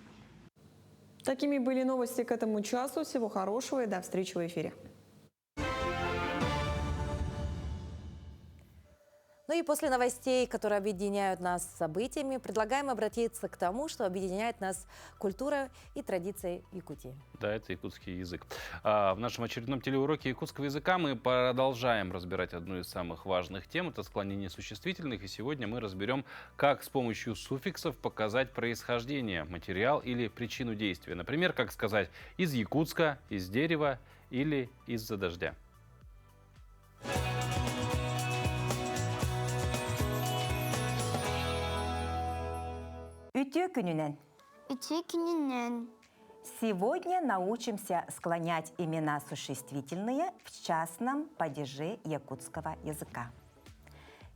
Такими были новости к этому часу. Всего хорошего и до встречи в эфире. Ну и после новостей, которые объединяют нас с событиями, предлагаем обратиться к тому, что объединяет нас культура и традиции Якутии. Да, это якутский язык. В нашем очередном телеуроке якутского языка мы продолжаем разбирать одну из самых важных тем. Это склонение существительных. И сегодня мы разберем, как с помощью суффиксов показать происхождение, материал или причину действия. Например, как сказать «из Якутска», «из дерева» или «из-за дождя». Ütü gününen. Сегодня научимся склонять имена существительные в частном падеже якутского языка.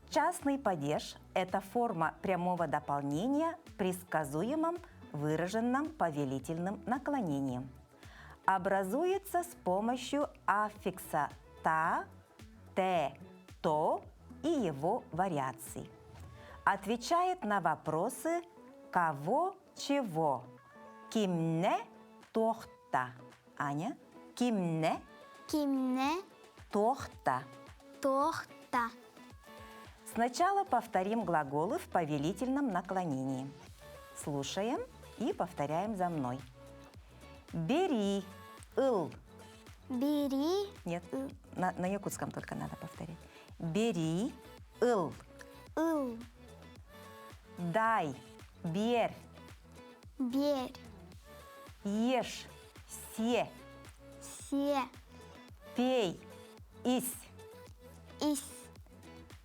Частный падеж – это форма прямого дополнения при сказуемом, выраженном повелительным наклонением. Образуется с помощью аффикса «та», «те», «то» и его вариаций. Отвечает на вопросы «кого», «чего». Кимне, тохта. Аня? Кимне? Кимне? Тохта. Тохта. Сначала повторим глаголы в повелительном наклонении. Слушаем и повторяем за мной. Бери, ыл. Бери. Нет, на якутском только надо повторять. Бери, ыл. Ыл. Дай, бер. Бер. Ешь, се. Се. Пей, ис. Ис.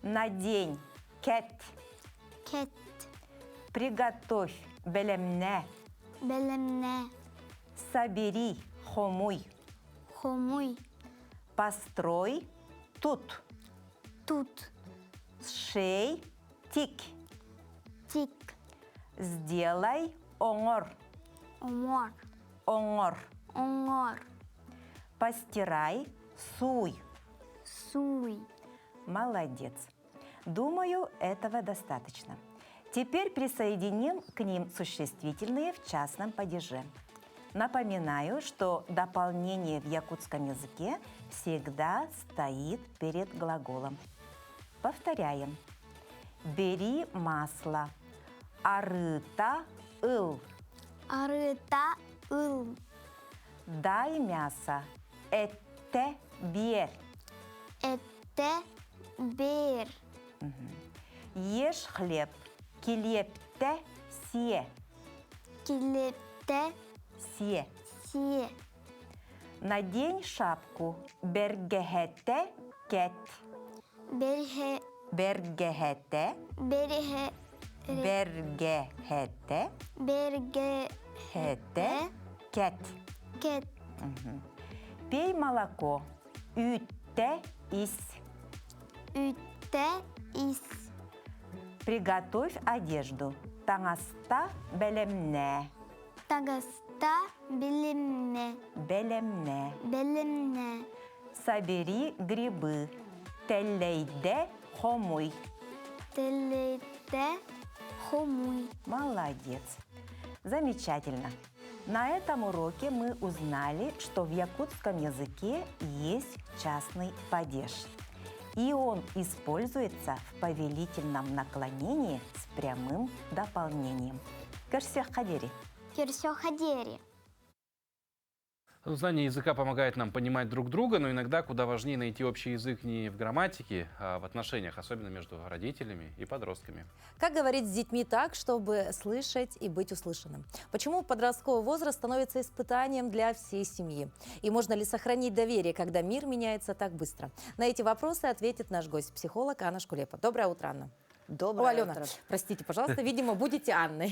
Надень, кет. Кет. Приготовь, белемне. Белемне. Собери, хомуй. Хомуй. Построй, тут. Тут. Сшей, тик. Тик. Сделай, оңор. Омор. Оңор. Оңор. Постирай, суй. Суй. Молодец. Думаю, этого достаточно. Теперь присоединим к ним существительные в частном падеже. Напоминаю, что дополнение в якутском языке всегда стоит перед глаголом. Повторяем. Бери масло. Арыта, ыл. Арыта, ыл. Дай мясо. Этте, бер. Этте, бер. Ешь хлеб. Килепте, се. Килепте, Се. се. Надень шапку. Бергехете, кет. Берге. Бергехете. Берге. Бергехете. Берге. Хете, кет. Кет. Пей молоко. Ütте, ис. Ütте, ис. Приготовь одежду. Таңаста, белемне. Тагаста, белемне. Белемне. Белемне. Собери грибы. Теллейде, хомуй. Телейде, хомуй. Молодец. Замечательно. На этом уроке мы узнали, что в якутском языке есть частный падеж. И он используется в повелительном наклонении с прямым дополнением. Керсё хадери. Керсё хадери. Знание языка помогает нам понимать друг друга, но иногда куда важнее найти общий язык не в грамматике, а в отношениях, особенно между родителями и подростками. Как говорить с детьми так, чтобы слышать и быть услышанным? Почему подростковый возраст становится испытанием для всей семьи? И можно ли сохранить доверие, когда мир меняется так быстро? На эти вопросы ответит наш гость, психолог Анна Шкулепа. Доброе утро, Анна. Доброе Алена, утро. простите, пожалуйста, видимо, будете Анной.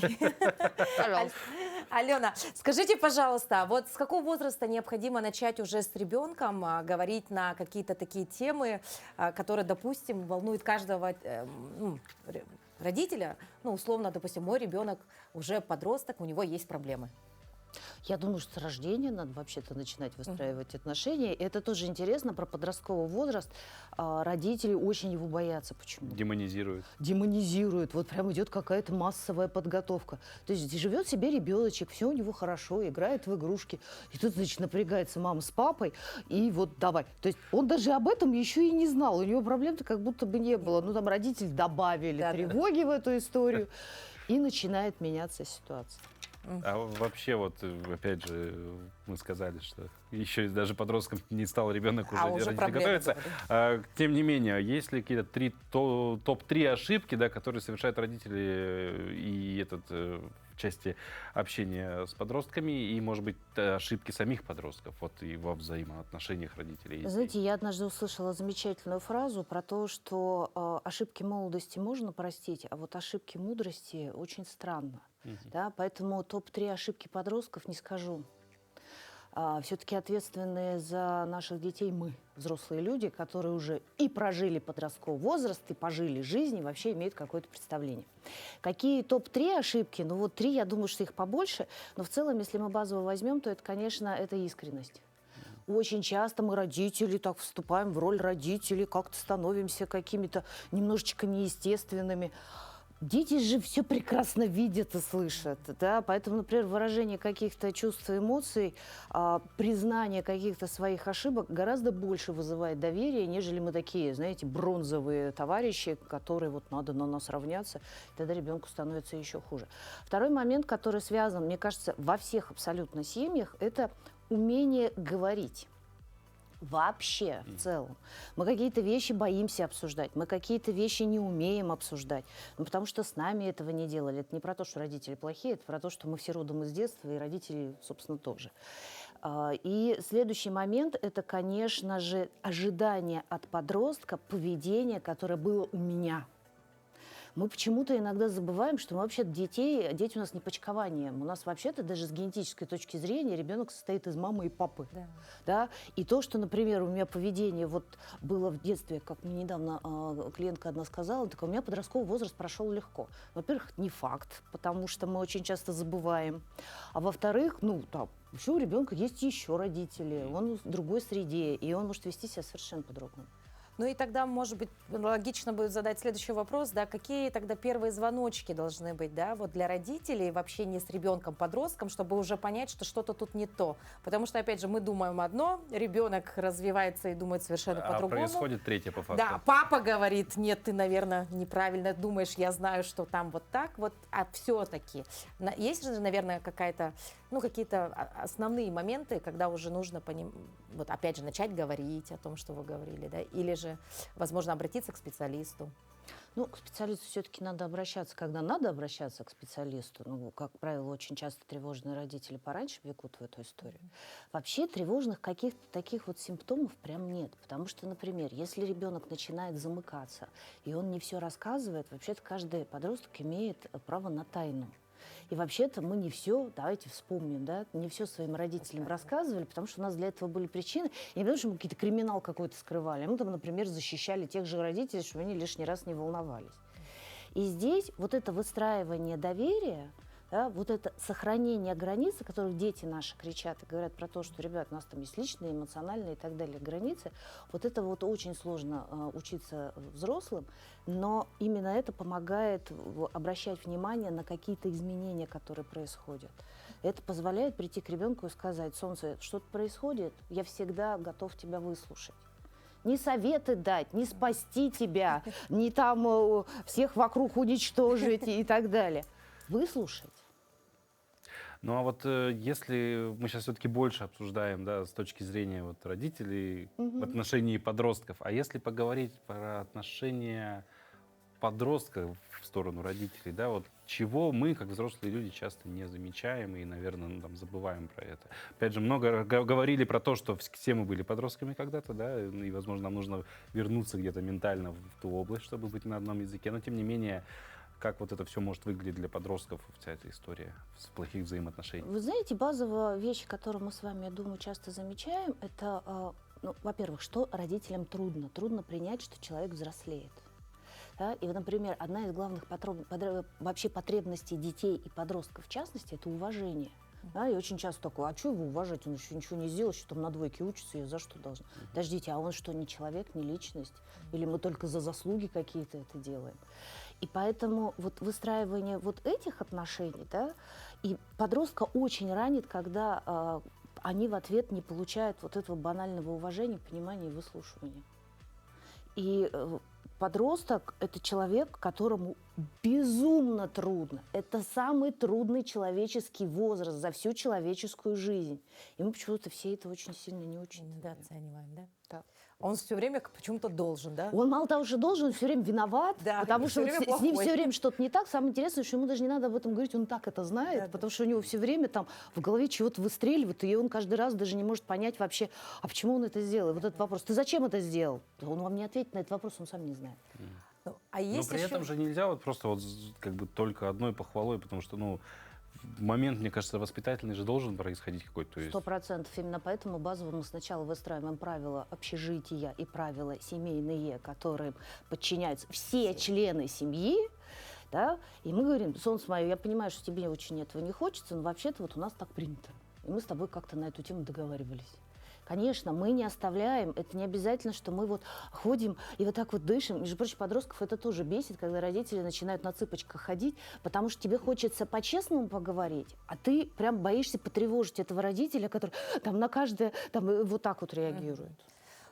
Алена, скажите, пожалуйста, вот с какого возраста необходимо начать уже с ребенком говорить на какие-то такие темы, которые, допустим, волнуют каждого родителя? Ну, условно, допустим, мой ребенок уже подросток, у него есть проблемы. Я думаю, что с рождения надо вообще-то начинать выстраивать отношения. И это тоже интересно про подростковый возраст. Родители очень его боятся. Почему? Демонизируют. Демонизируют. Вот прям идет какая-то массовая подготовка. То есть живет себе ребеночек, все у него хорошо, играет в игрушки. И тут, значит, напрягается мама с папой. И вот давай. То есть он даже об этом еще и не знал. У него проблем-то как будто бы не было. Ну, там родители добавили тревоги в эту историю. И начинает меняться ситуация. А вообще, вот, опять же, мы сказали, что еще даже подростком не стал ребенок, уже родители готовятся. Тем не менее, есть ли какие-то топ-3 ошибки, да, которые совершают родители и в части общения с подростками, и, может быть, ошибки самих подростков, вот, и во взаимоотношениях родителей? Знаете, я однажды услышала замечательную фразу про то, что ошибки молодости можно простить, а вот ошибки мудрости очень странно. Да, поэтому топ-3 ошибки подростков не скажу. Все-таки ответственные за наших детей мы, взрослые люди, которые уже и прожили подростковый возраст, и пожили жизнь, и вообще имеют какое-то представление. Какие топ-3 ошибки? Ну вот 3, я думаю, что их побольше, но в целом, если мы базово возьмем, то это, конечно, это искренность. Очень часто мы, родители, так вступаем в роль родителей, как-то становимся какими-то немножечко неестественными. Дети же все прекрасно видят и слышат, да? Поэтому, например, выражение каких-то чувств и эмоций, признание каких-то своих ошибок гораздо больше вызывает доверие, нежели мы такие, знаете, бронзовые товарищи, которые вот надо на нас равняться, и тогда ребенку становится еще хуже. Второй момент, который связан, мне кажется, во всех абсолютно семьях, это умение говорить. Вообще, в целом. Мы какие-то вещи боимся обсуждать, мы какие-то вещи не умеем обсуждать. Ну, потому что с нами этого не делали. Это не про то, что родители плохие, это про то, что мы все родом из детства, и родители, собственно, тоже. И следующий момент – это, конечно же, ожидание от подростка поведения, которое было у меня. Мы почему-то иногда забываем, что мы вообще дети у нас не почкованием. У нас вообще-то даже с генетической точки зрения ребенок состоит из мамы и папы. Да? И то, что, например, у меня поведение вот было в детстве, как мне недавно клиентка одна сказала, так у меня подростковый возраст прошел легко. Во-первых, не факт, потому что мы очень часто забываем. А во-вторых, ну, там, еще у ребенка есть еще родители, он в другой среде, и он может вести себя совершенно по-другому. Ну и тогда, может быть, логично будет задать следующий вопрос, да, какие тогда первые звоночки должны быть, да, вот для родителей в общении с ребенком-подростком, чтобы уже понять, что что-то тут не то. Потому что, опять же, мы думаем одно, ребенок развивается и думает совершенно по-другому. А происходит третье по факту. Да, папа говорит, нет, ты, наверное, неправильно думаешь, я знаю, что там вот так, вот, а все-таки. Есть же, наверное, какая-то, ну, какие-то основные моменты, когда уже нужно по ним, вот опять же, начать говорить о том, что вы говорили, да, или же, возможно, обратиться к специалисту. Ну, к специалисту все-таки надо обращаться, когда надо обращаться к специалисту. Ну, как правило, очень часто тревожные родители пораньше векут в эту историю. Вообще тревожных каких-то таких вот симптомов прям нет. Потому что, например, если ребенок начинает замыкаться, и он не все рассказывает, вообще-то каждый подросток имеет право на тайну. И вообще-то мы не все, давайте вспомним, да, не все своим родителям рассказывали, потому что у нас для этого были причины. И не потому что мы какой-то криминал какой-то скрывали, а мы там, например, защищали тех же родителей, чтобы они лишний раз не волновались. И здесь вот это выстраивание доверия, да, вот это сохранение границ, о которых дети наши кричат и говорят про то, что, ребят, у нас там есть личные, эмоциональные и так далее границы, вот это вот очень сложно учиться взрослым, но именно это помогает обращать внимание на какие-то изменения, которые происходят. Это позволяет прийти к ребенку и сказать: солнце, что-то происходит, я всегда готов тебя выслушать. Не советы дать, не спасти тебя, не там всех вокруг уничтожить и так далее. Выслушать. Ну а вот если мы сейчас все-таки больше обсуждаем, да, с точки зрения вот родителей в отношении подростков, а если поговорить про отношения подростков в сторону родителей, да, вот чего мы, как взрослые люди, часто не замечаем и, наверное, ну, там, забываем про это. Опять же, много говорили про то, что все мы были подростками когда-то, да, и, возможно, нам нужно вернуться где-то ментально в ту область, чтобы быть на одном языке, но, тем не менее, как вот это все может выглядеть для подростков, вся эта история с плохих взаимоотношений? Вы знаете, базовая вещь, которую мы с вами, я думаю, часто замечаем, это, ну, во-первых, что родителям трудно. Трудно принять, что человек взрослеет. Да? И, например, одна из главных вообще потребностей детей и подростков, в частности, это уважение. Да? И очень часто такое: а что его уважать, он еще ничего не сделал, что там на двойке учится, я за что должен? Подождите, а он что, не человек, не личность? Или мы только за заслуги какие-то это делаем? И поэтому вот выстраивание вот этих отношений, да, и подростка очень ранит, когда они в ответ не получают вот этого банального уважения, понимания и выслушивания. И подросток – это человек, которому безумно трудно. Это самый трудный человеческий возраст за всю человеческую жизнь. И мы почему-то все это очень сильно не учитываем. Недооцениваем, да? Да. Он все время почему-то должен, да? Он мало того, что должен, он все время виноват, Да, потому что всё вот время с ним плохой. все время что-то не так. Самое интересное, что ему даже не надо об этом говорить, он так это знает, потому что у него все время там в голове чего-то выстреливает, и он каждый раз даже не может понять вообще, а почему он это сделал. И вот этот вопрос: ты зачем это сделал? Он вам не ответит на этот вопрос, он сам не знает. А Но есть при этом же нельзя вот просто вот как бы только одной похвалой, потому что, ну, момент, мне кажется, воспитательный же должен происходить какой-то. То есть... 100%. Именно поэтому базово мы сначала выстраиваем правила общежития и правила семейные, которым подчиняются все члены семьи. Да? И мы говорим: солнце мое, я понимаю, что тебе очень этого не хочется, но вообще-то вот у нас так принято. И мы с тобой как-то на эту тему договаривались. Конечно, мы не оставляем, это не обязательно, что мы вот ходим и вот так вот дышим. Между прочим, подростков это тоже бесит, когда родители начинают на цыпочках ходить, потому что тебе хочется по-честному поговорить, а ты прям боишься потревожить этого родителя, который там на каждое там вот так вот реагирует.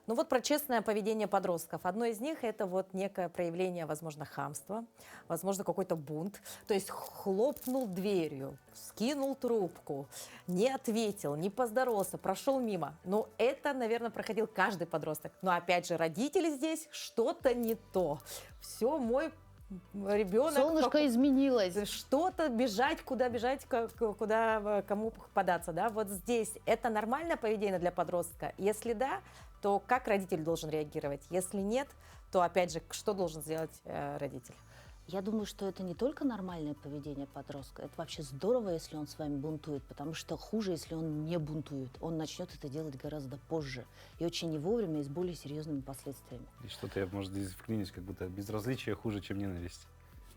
Ну вот про честное поведение подростков. Одно из них – это вот некое проявление, возможно, хамства, возможно, какой-то бунт. То есть хлопнул дверью, скинул трубку, не ответил, не поздоровался, прошел мимо. Но это, наверное, проходил каждый подросток. Но опять же, родители здесь что-то не то. Все, мой ребенок... Солнышко изменилось. Что-то бежать, куда, куда, кому податься. Да? Вот здесь это нормальное поведение для подростка? Если да, то как родитель должен реагировать? Если нет, то, опять же, что должен сделать родитель? Я думаю, что это не только нормальное поведение подростка, это вообще здорово, если он с вами бунтует, потому что хуже, если он не бунтует. Он начнет это делать гораздо позже и очень не вовремя и с более серьезными последствиями. И что-то я, может, здесь вклинюсь, как будто безразличие хуже, чем ненависть.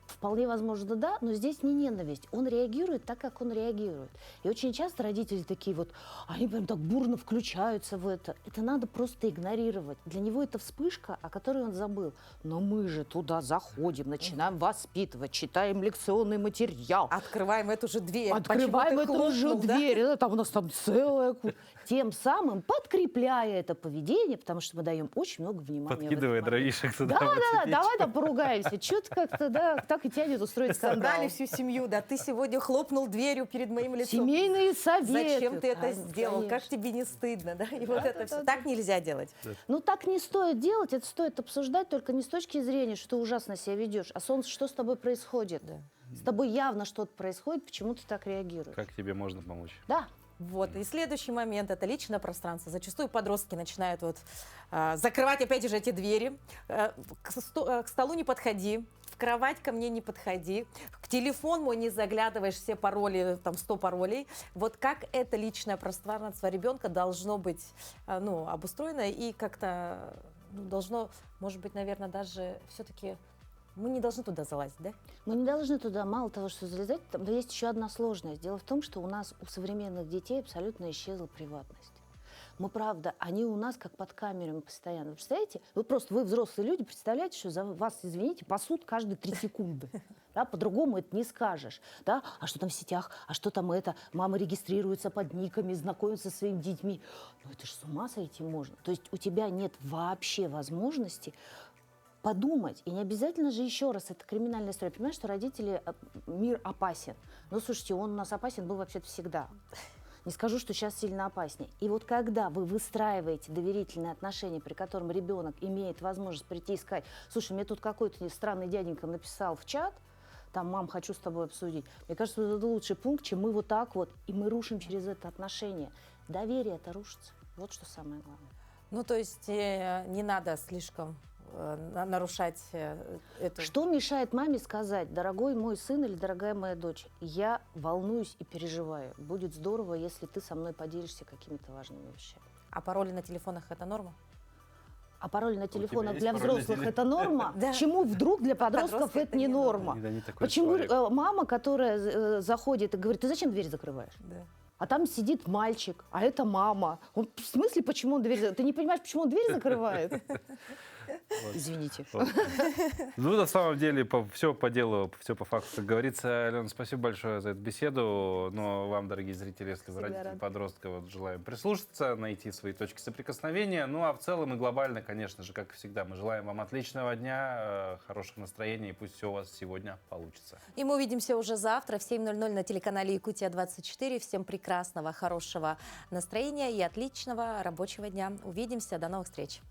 Вполне возможно, да, но здесь не ненависть. Он реагирует так, как он реагирует. И очень часто родители такие вот, они прям так бурно включаются в это. Это надо просто игнорировать. Для него это вспышка, о которой он забыл. Но мы же туда заходим, начинаем воспитывать, читаем лекционный материал. Открываем эту же дверь. Открываем эту же дверь. Да? Там у нас там целая куча. Тем самым подкрепляя это поведение, потому что мы даем очень много внимания. Подкидывая дровишек туда. Да, давай там поругаемся. Что-то как-то, да, так и тянет устроить скандал. Собрали всю семью, да, ты сегодня хлопнул дверью перед моим лицом. Семейные советы. Зачем ты это сделал? Конечно. Как тебе не стыдно, да? И вот это все. Так нельзя делать. Ну, так не стоит делать, это стоит обсуждать только не с точки зрения, что ты ужасно себя ведешь, а солнце, что с тобой происходит. С тобой явно что-то происходит, почему ты так реагируешь. Как тебе можно помочь? Да. Вот. И следующий момент – это личное пространство. Зачастую подростки начинают вот, закрывать, опять же, эти двери. К столу не подходи, в кровать ко мне не подходи, к телефон мой не заглядываешь, все пароли, там 100 паролей. Вот как это личное пространство ребенка должно быть обустроено и как-то должно, может быть, наверное, даже все-таки... Мы не должны туда залазить, да? Мы не должны туда, мало того, что залезать, там есть еще одна сложность. Дело в том, что у нас, у современных детей абсолютно исчезла приватность. Мы, правда, они у нас как под камерами постоянно. Вы представляете? Вы взрослые люди, представляете, что за вас, извините, пасут каждые 3 секунды. Да, по-другому это не скажешь. Да? А что там в сетях? А что там это? Мама регистрируется под никами, знакомится со своими детьми. Ну это ж с ума сойти можно. То есть у тебя нет вообще возможности подумать. И не обязательно же еще раз, это криминальная история. Понимаешь, что родители, мир опасен. Ну, слушайте, он у нас опасен был вообще-то всегда. Не скажу, что сейчас сильно опаснее. И вот когда вы выстраиваете доверительные отношения, при котором ребенок имеет возможность прийти и сказать: слушай, мне тут какой-то странный дяденька написал в чат, там, мам, хочу с тобой обсудить. Мне кажется, это лучший пункт, чем мы вот так вот, и мы рушим через это отношения. Доверие это рушится. Вот что самое главное. Ну, то есть не надо слишком нарушать эту... Что мешает маме сказать: дорогой мой сын или дорогая моя дочь, я волнуюсь и переживаю. Будет здорово, если ты со мной поделишься какими-то важными вещами. А пароли на телефонах — это норма? А пароли на телефонах есть для пароль на взрослых телефон? это норма? Почему вдруг для подростков это не норма? Почему мама, которая заходит и говорит: ты зачем дверь закрываешь? А там сидит мальчик, а это мама. Он, в смысле, почему он дверь закрывает? Ты не понимаешь, почему он дверь закрывает? Извините. Ну, на самом деле, все по делу, все по факту, как говорится. Алена, спасибо большое за эту беседу. Но вам, дорогие зрители, если вы родители подростка, вот, желаем прислушаться, найти свои точки соприкосновения. Ну, а в целом и глобально, конечно же, как и всегда, мы желаем вам отличного дня, хороших настроений, и пусть все у вас сегодня получится. И мы увидимся уже завтра в 7:00 на телеканале Якутия-24. Всем прекрасного, хорошего настроения и отличного рабочего дня. Увидимся. До новых встреч.